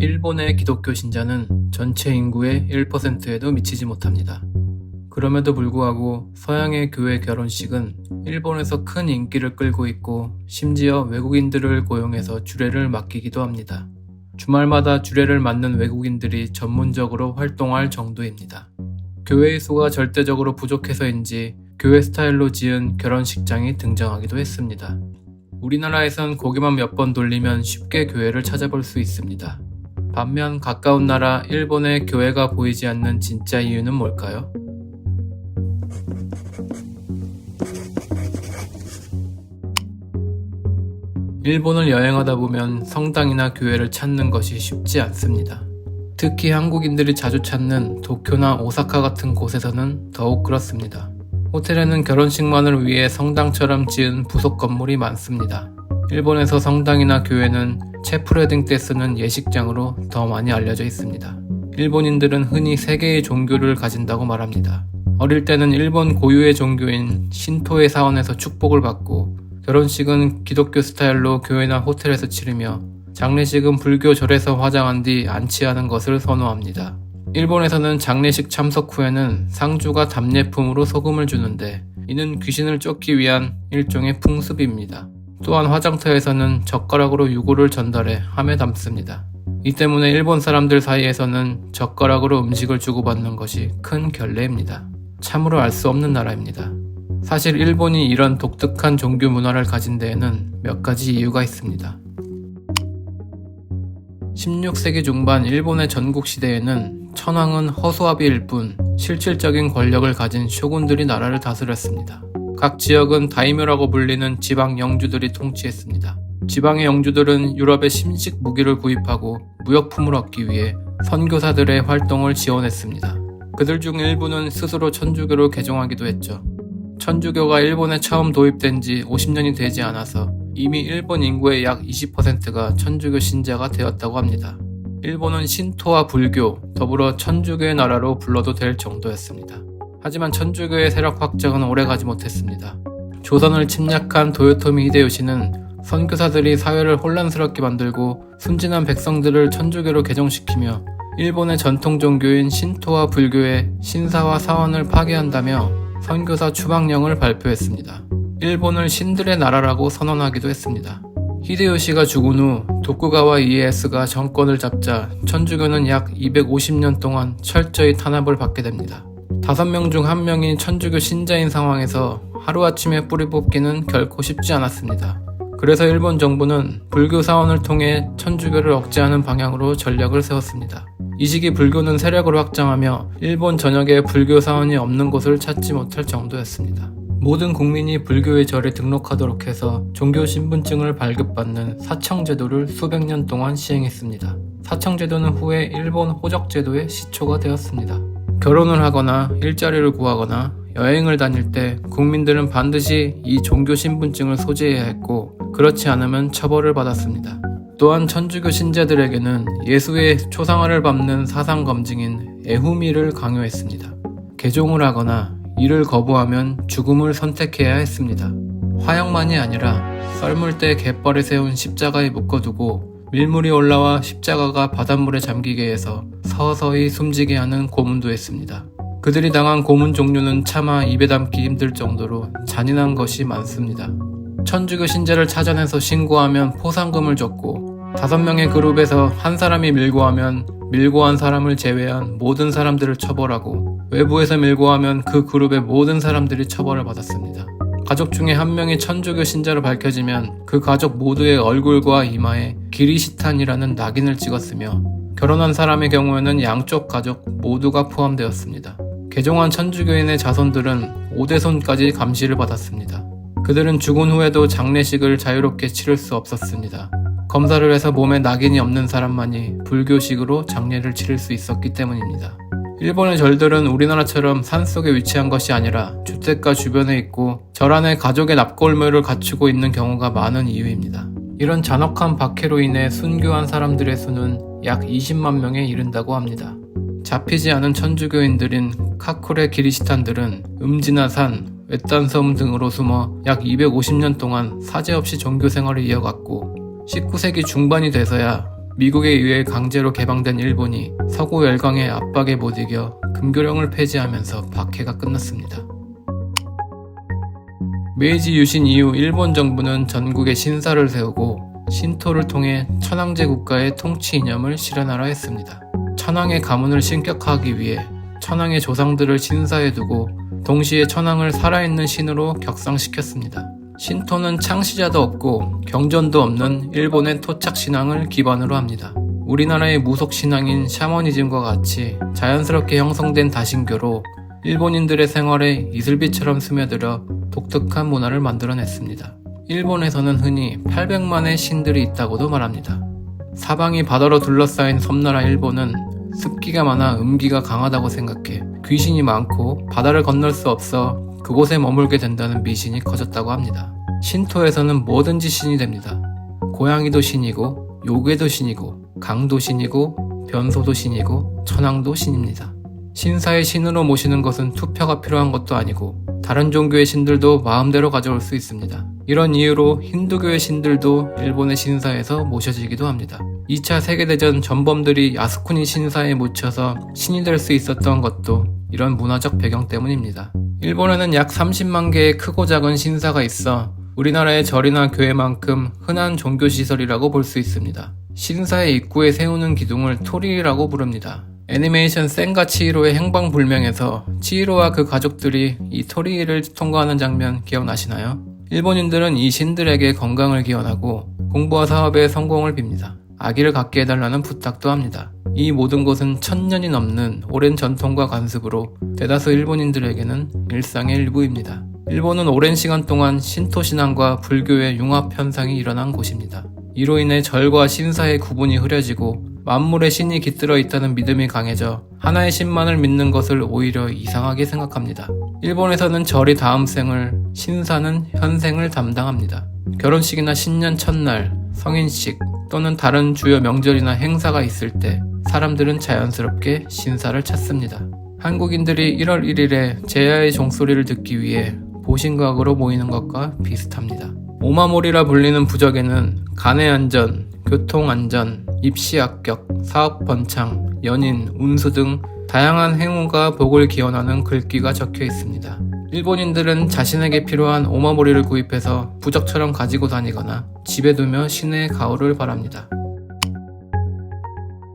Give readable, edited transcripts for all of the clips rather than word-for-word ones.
일본의 기독교 신자는 전체 인구의 1%에도 미치지 못합니다. 그럼에도 불구하고 서양의 교회 결혼식은 일본에서 큰 인기를 끌고 있고 심지어 외국인들을 고용해서 주례를 맡기기도 합니다. 주말마다 주례를 맡는 외국인들이 전문적으로 활동할 정도입니다. 교회의 수가 절대적으로 부족해서인지 교회 스타일로 지은 결혼식장이 등장하기도 했습니다. 우리나라에선 고개만 몇 번 돌리면 쉽게 교회를 찾아볼 수 있습니다. 반면 가까운 나라 일본의 교회가 보이지 않는 진짜 이유는 뭘까요? 일본을 여행하다 보면 성당이나 교회를 찾는 것이 쉽지 않습니다. 특히 한국인들이 자주 찾는 도쿄나 오사카 같은 곳에서는 더욱 그렇습니다. 호텔에는 결혼식만을 위해 성당처럼 지은 부속 건물이 많습니다. 일본에서 성당이나 교회는 채플웨딩 때 쓰는 예식장으로 더 많이 알려져 있습니다. 일본인들은 흔히 3개의 종교를 가진다고 말합니다. 어릴 때는 일본 고유의 종교인 신토의 사원에서 축복을 받고, 결혼식은 기독교 스타일로 교회나 호텔에서 치르며, 장례식은 불교 절에서 화장한 뒤 안치하는 것을 선호합니다. 일본에서는 장례식 참석 후에는 상주가 답례품으로 소금을 주는데, 이는 귀신을 쫓기 위한 일종의 풍습입니다. 또한 화장터에서는 젓가락으로 유골을 전달해 함에 담습니다. 이 때문에 일본 사람들 사이에서는 젓가락으로 음식을 주고받는 것이 큰 결례입니다. 참으로 알 수 없는 나라입니다. 사실 일본이 이런 독특한 종교 문화를 가진 데에는 몇 가지 이유가 있습니다. 16세기 중반 일본의 전국시대에는 천황은 허수아비일 뿐 실질적인 권력을 가진 쇼군들이 나라를 다스렸습니다. 각 지역은 다이묘라고 불리는 지방 영주들이 통치했습니다. 지방의 영주들은 유럽의 신식 무기를 구입하고 무역품을 얻기 위해 선교사들의 활동을 지원했습니다. 그들 중 일부는 스스로 천주교로 개종하기도 했죠. 천주교가 일본에 처음 도입된 지 50년이 되지 않아서 이미 일본 인구의 약 20%가 천주교 신자가 되었다고 합니다. 일본은 신토와 불교, 더불어 천주교의 나라로 불러도 될 정도였습니다. 하지만 천주교의 세력 확장은 오래가지 못했습니다. 조선을 침략한 도요토미 히데요시는 선교사들이 사회를 혼란스럽게 만들고 순진한 백성들을 천주교로 개종시키며 일본의 전통 종교인 신토와 불교의 신사와 사원을 파괴한다며 선교사 추방령을 발표했습니다. 일본을 신들의 나라라고 선언하기도 했습니다. 히데요시가 죽은 후 도쿠가와 이에야스가 정권을 잡자 천주교는 약 250년 동안 철저히 탄압을 받게 됩니다. 5명 중 1명이 천주교 신자인 상황에서 하루아침에 뿌리 뽑기는 결코 쉽지 않았습니다. 그래서 일본 정부는 불교 사원을 통해 천주교를 억제하는 방향으로 전략을 세웠습니다. 이 시기 불교는 세력을 확장하며 일본 전역에 불교 사원이 없는 곳을 찾지 못할 정도였습니다. 모든 국민이 불교의 절에 등록하도록 해서 종교 신분증을 발급받는 사청제도를 수백 년 동안 시행했습니다. 사청제도는 후에 일본 호적제도의 시초가 되었습니다. 결혼을 하거나 일자리를 구하거나 여행을 다닐 때 국민들은 반드시 이 종교 신분증을 소지해야 했고, 그렇지 않으면 처벌을 받았습니다. 또한 천주교 신자들에게는 예수의 초상화를 밟는 사상 검증인 에후미를 강요했습니다. 개종을 하거나 이를 거부하면 죽음을 선택해야 했습니다. 화형만이 아니라 썰물 때 갯벌에 세운 십자가에 묶어두고 밀물이 올라와 십자가가 바닷물에 잠기게 해서 서서히 숨지게 하는 고문도 했습니다. 그들이 당한 고문 종류는 차마 입에 담기 힘들 정도로 잔인한 것이 많습니다. 천주교 신자를 찾아내서 신고하면 포상금을 줬고, 5명의 그룹에서 한 사람이 밀고하면 밀고한 사람을 제외한 모든 사람들을 처벌하고, 외부에서 밀고하면 그 그룹의 모든 사람들이 처벌을 받았습니다. 가족 중에 1명이 천주교 신자로 밝혀지면 그 가족 모두의 얼굴과 이마에 기리시탄이라는 낙인을 찍었으며, 결혼한 사람의 경우에는 양쪽 가족 모두가 포함되었습니다. 개종한 천주교인의 자손들은 오대손까지 감시를 받았습니다. 그들은 죽은 후에도 장례식을 자유롭게 치를 수 없었습니다. 검사를 해서 몸에 낙인이 없는 사람만이 불교식으로 장례를 치를 수 있었기 때문입니다. 일본의 절들은 우리나라처럼 산속에 위치한 것이 아니라 주택가 주변에 있고 절 안에 가족의 납골묘를 갖추고 있는 경우가 많은 이유입니다. 이런 잔혹한 박해로 인해 순교한 사람들의 수는 약 20만 명에 이른다고 합니다. 잡히지 않은 천주교인들인 카쿠레 기리시탄들은 음지나 산, 외딴 섬 등으로 숨어 약 250년 동안 사제 없이 종교 생활을 이어갔고, 19세기 중반이 돼서야 미국에 의해 강제로 개방된 일본이 서구 열강의 압박에 못 이겨 금교령을 폐지하면서 박해가 끝났습니다. 메이지 유신 이후 일본 정부는 전국에 신사를 세우고 신토를 통해 천황제 국가의 통치 이념을 실현하려 했습니다. 천황의 가문을 신격화하기 위해 천황의 조상들을 신사에 두고 동시에 천황을 살아있는 신으로 격상시켰습니다. 신토는 창시자도 없고 경전도 없는 일본의 토착신앙을 기반으로 합니다. 우리나라의 무속신앙인 샤머니즘과 같이 자연스럽게 형성된 다신교로 일본인들의 생활에 이슬비처럼 스며들어 독특한 문화를 만들어냈습니다. 일본에서는 흔히 800만의 신들이 있다고도 말합니다. 사방이 바다로 둘러싸인 섬나라 일본은 습기가 많아 음기가 강하다고 생각해 귀신이 많고 바다를 건널 수 없어 그곳에 머물게 된다는 미신이 커졌다고 합니다. 신토에서는 뭐든지 신이 됩니다. 고양이도 신이고 요괴도 신이고 강도 신이고 변소도 신이고 천황도 신입니다. 신사의 신으로 모시는 것은 투표가 필요한 것도 아니고 다른 종교의 신들도 마음대로 가져올 수 있습니다. 이런 이유로 힌두교의 신들도 일본의 신사에서 모셔지기도 합니다. 2차 세계대전 전범들이 야스쿠니 신사에 묻혀서 신이 될 수 있었던 것도 이런 문화적 배경 때문입니다. 일본에는 약 30만 개의 크고 작은 신사가 있어 우리나라의 절이나 교회만큼 흔한 종교시설이라고 볼 수 있습니다. 신사의 입구에 세우는 기둥을 토리라고 부릅니다. 애니메이션 센과 치히로의 행방불명에서 치히로와 그 가족들이 이 토리를 통과하는 장면 기억나시나요? 일본인들은 이 신들에게 건강을 기원하고 공부와 사업에 성공을 빕니다. 아기를 갖게 해달라는 부탁도 합니다. 이 모든 것은 1000년이 넘는 오랜 전통과 관습으로 대다수 일본인들에게는 일상의 일부입니다. 일본은 오랜 시간 동안 신토 신앙과 불교의 융합 현상이 일어난 곳입니다. 이로 인해 절과 신사의 구분이 흐려지고 만물의 신이 깃들어 있다는 믿음이 강해져 하나의 신만을 믿는 것을 오히려 이상하게 생각합니다. 일본에서는 절이 다음 생을, 신사는 현생을 담당합니다. 결혼식이나 신년 첫날, 성인식 또는 다른 주요 명절이나 행사가 있을 때 사람들은 자연스럽게 신사를 찾습니다. 한국인들이 1월 1일에 제야의 종소리를 듣기 위해 보신각으로 모이는 것과 비슷합니다. 오마모리라 불리는 부적에는 간해안전, 교통안전, 입시 합격, 사업 번창, 연인, 운수 등 다양한 행운과 복을 기원하는 글귀가 적혀 있습니다. 일본인들은 자신에게 필요한 오마모리를 구입해서 부적처럼 가지고 다니거나 집에 두며 신의 가호를 바랍니다.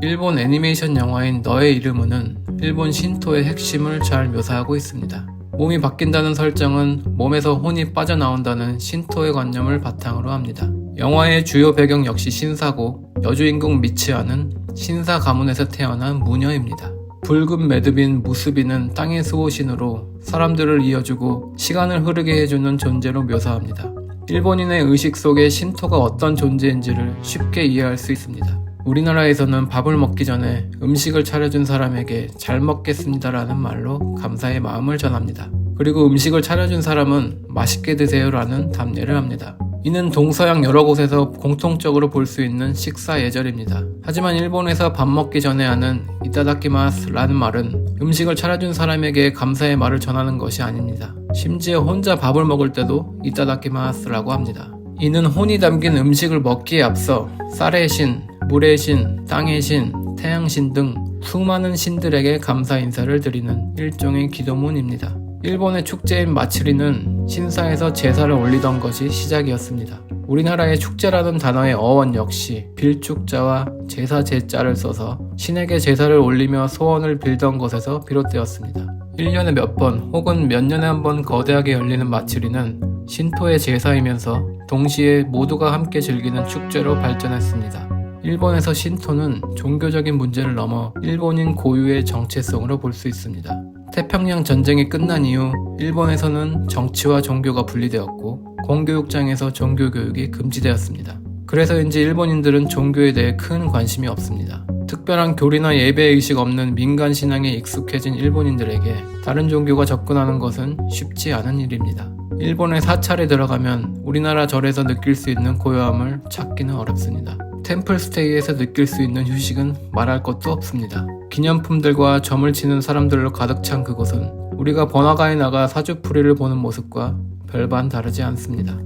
일본 애니메이션 영화인 너의 이름은 일본 신토의 핵심을 잘 묘사하고 있습니다. 몸이 바뀐다는 설정은 몸에서 혼이 빠져나온다는 신토의 관념을 바탕으로 합니다. 영화의 주요 배경 역시 신사고 여주인공 미츠아는 신사 가문에서 태어난 무녀입니다. 붉은 매듭인 무스비는 땅의 수호신으로 사람들을 이어주고 시간을 흐르게 해주는 존재로 묘사합니다. 일본인의 의식 속에 신토가 어떤 존재인지를 쉽게 이해할 수 있습니다. 우리나라에서는 밥을 먹기 전에 음식을 차려준 사람에게 잘 먹겠습니다라는 말로 감사의 마음을 전합니다. 그리고 음식을 차려준 사람은 맛있게 드세요라는 답례를 합니다. 이는 동서양 여러 곳에서 공통적으로 볼 수 있는 식사 예절입니다. 하지만 일본에서 밥 먹기 전에 하는 이타다키마스라는 말은 음식을 차려준 사람에게 감사의 말을 전하는 것이 아닙니다. 심지어 혼자 밥을 먹을 때도 이타다키마스라고 합니다. 이는 혼이 담긴 음식을 먹기에 앞서 쌀의 신, 물의 신, 땅의 신, 태양신 등 수많은 신들에게 감사 인사를 드리는 일종의 기도문입니다. 일본의 축제인 마츠리는 신사에서 제사를 올리던 것이 시작이었습니다. 우리나라의 축제라는 단어의 어원 역시 빌축자와 제사 제자를 써서 신에게 제사를 올리며 소원을 빌던 것에서 비롯되었습니다. 1년에 몇 번 혹은 몇 년에 한 번 거대하게 열리는 마츠리는 신토의 제사이면서 동시에 모두가 함께 즐기는 축제로 발전했습니다. 일본에서 신토는 종교적인 문제를 넘어 일본인 고유의 정체성으로 볼 수 있습니다. 태평양 전쟁이 끝난 이후 일본에서는 정치와 종교가 분리되었고 공교육장에서 종교교육이 금지되었습니다. 그래서인지 일본인들은 종교에 대해 큰 관심이 없습니다. 특별한 교리나 예배의식 없는 민간 신앙에 익숙해진 일본인들에게 다른 종교가 접근하는 것은 쉽지 않은 일입니다. 일본에 사찰에 들어가면 우리나라 절에서 느낄 수 있는 고요함을 찾기는 어렵습니다. 템플스테이에서 느낄 수 있는 휴식은 말할 것도 없습니다. 기념품들과 점을 치는 사람들로 가득 찬 그곳은 우리가 번화가에 나가 사주풀이를 보는 모습과 별반 다르지 않습니다.